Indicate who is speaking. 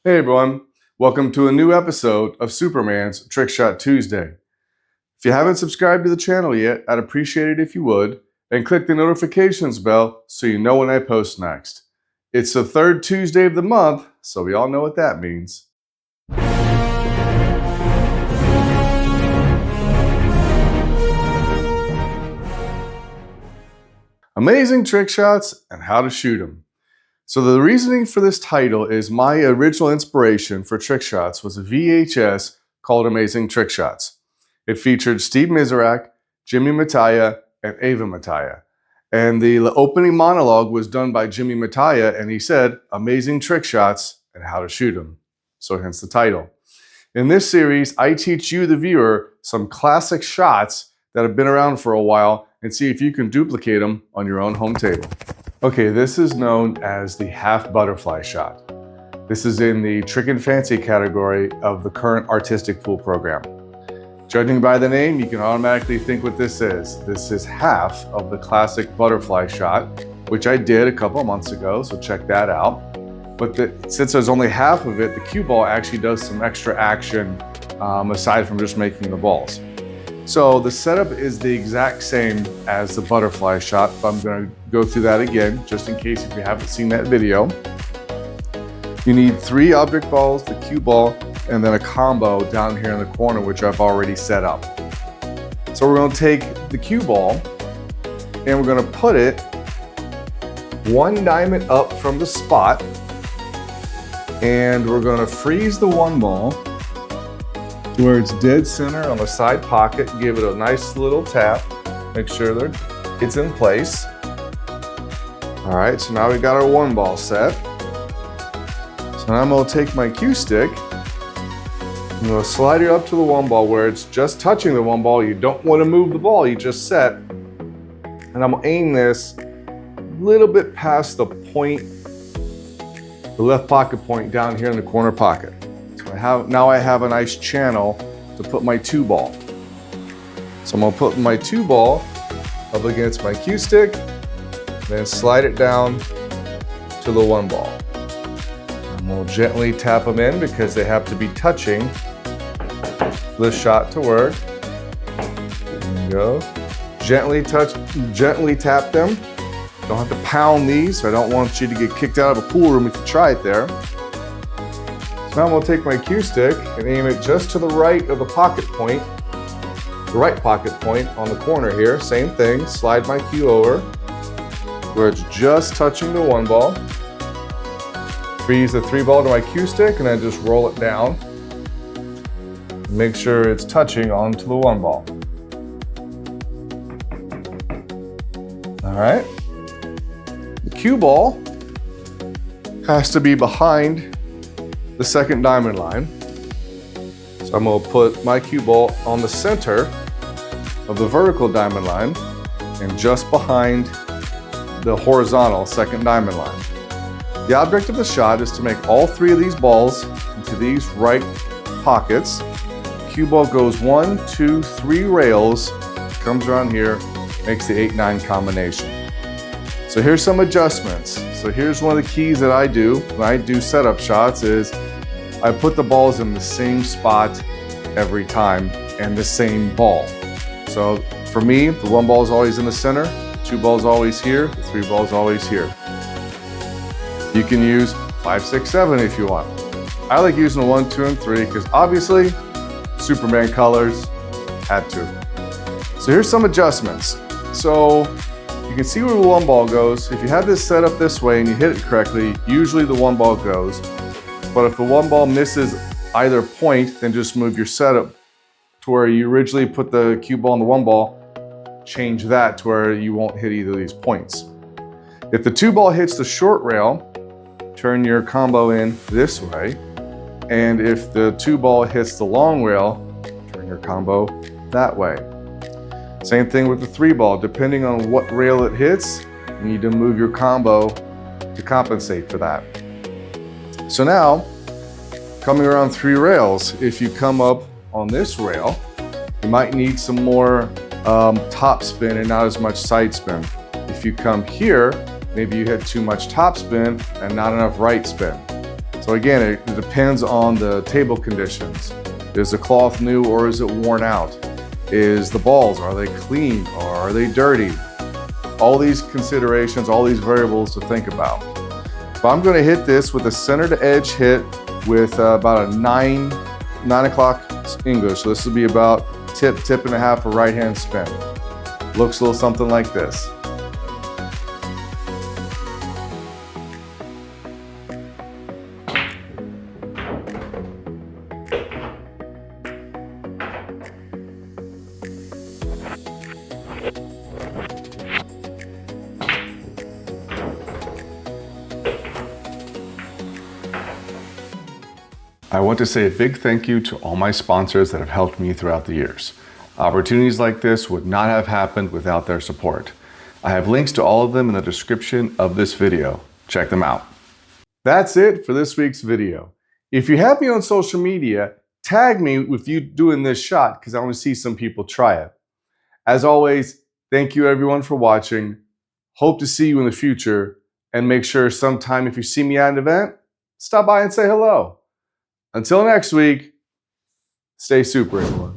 Speaker 1: Hey everyone, welcome to a new episode of Superman's Trickshot Tuesday. If you haven't subscribed to the channel yet, I'd appreciate it if you would, and click the notifications bell so you know when I post next. It's the third Tuesday of the month, so we all know what that means. Amazing trick shots and how to shoot them. So the reasoning for this title is my original inspiration for trick shots was a VHS called Amazing Trick Shots. It featured Steve Miserak, Jimmy Mattia, and Ava Mattia. And the opening monologue was done by Jimmy Mattia, and he said, "Amazing trick shots and how to shoot them." So hence the title. In this series, I teach you, the viewer, some classic shots that have been around for a while and see if you can duplicate them on your own home table. Okay, this is known as the half butterfly shot. This is in the trick and fancy category of the current artistic pool program. Judging by the name, you can automatically think what this is. This is half of the classic butterfly shot, which I did a couple of months ago, so check that out. But since there's only half of it, the cue ball actually does some extra action aside from just making the balls. So the setup is the exact same as the butterfly shot, but I'm going to go through that again, just in case if you haven't seen that video. You need 3 object balls, the cue ball, and then a combo down here in the corner, which I've already set up. So we're going to take the cue ball, and we're going to put it 1 diamond up from the spot, and we're going to freeze the 1 ball where it's dead center on the side pocket. Give it a nice little tap. Make sure that it's in place. All right, so now we got our 1 ball set. So now I'm gonna take my cue stick. I'm gonna slide it up to the 1 ball where it's just touching the 1 ball. You don't wanna move the ball, you just set. And I'm gonna aim this a little bit past the point, the left pocket point down here in the corner pocket. Now I have a nice channel to put my 2 ball. So I'm going to put my 2 ball up against my cue stick, then slide it down to the 1 ball. And we'll gently tap them in because they have to be touching for the shot to work. There you go. Gently tap them. Don't have to pound these, so I don't want you to get kicked out of a pool room if you try it there. Now I'm going to take my cue stick and aim it just to the right of the pocket point, the right pocket point on the corner here. Same thing, slide my cue over where it's just touching the 1 ball. Freeze the 3 ball to my cue stick and then just roll it down. Make sure it's touching onto the 1 ball. All right. The cue ball has to be behind the second diamond line. So I'm going to put my cue ball on the center of the vertical diamond line and just behind the horizontal second diamond line. The object of the shot is to make all 3 of these balls into these right pockets. Cue ball goes 1, 2, 3 rails, comes around here, makes the 8-9 combination. So here's some adjustments. So here's one of the keys that I do when I do setup shots is I put the balls in the same spot every time and the same ball. So for me, the 1 ball is always in the center, 2 balls always here, the 3 balls always here. You can use 5, 6, 7 if you want. I like using the 1, 2, and 3 because obviously Superman colors had to. So here's some adjustments. So you can see where the 1 ball goes. If you have this set up this way and you hit it correctly, usually the 1 ball goes. But if the 1 ball misses either point, then just move your setup to where you originally put the cue ball on the 1 ball, change that to where you won't hit either of these points. If the 2 ball hits the short rail, turn your combo in this way. And if the 2 ball hits the long rail, turn your combo that way. Same thing with the 3 ball. Depending on what rail it hits, you need to move your combo to compensate for that. So now, coming around 3 rails, if you come up on this rail, you might need some more top spin and not as much side spin. If you come here, maybe you hit too much top spin and not enough right spin. So again, it depends on the table conditions. Is the cloth new or is it worn out? Is the balls, are they clean or are they dirty? All these considerations, all these variables to think about. But I'm going to hit this with a center to edge hit with about a 9 o'clock English. So this will be about tip and a half for right hand spin. Looks a little something like this. I want to say a big thank you to all my sponsors that have helped me throughout the years. Opportunities like this would not have happened without their support. I have links to all of them in the description of this video. Check them out. That's it for this week's video. If you have me on social media, tag me with you doing this shot because I want to see some people try it. As always, thank you everyone for watching. Hope to see you in the future, and make sure sometime if you see me at an event, stop by and say hello. Until next week, stay super everyone.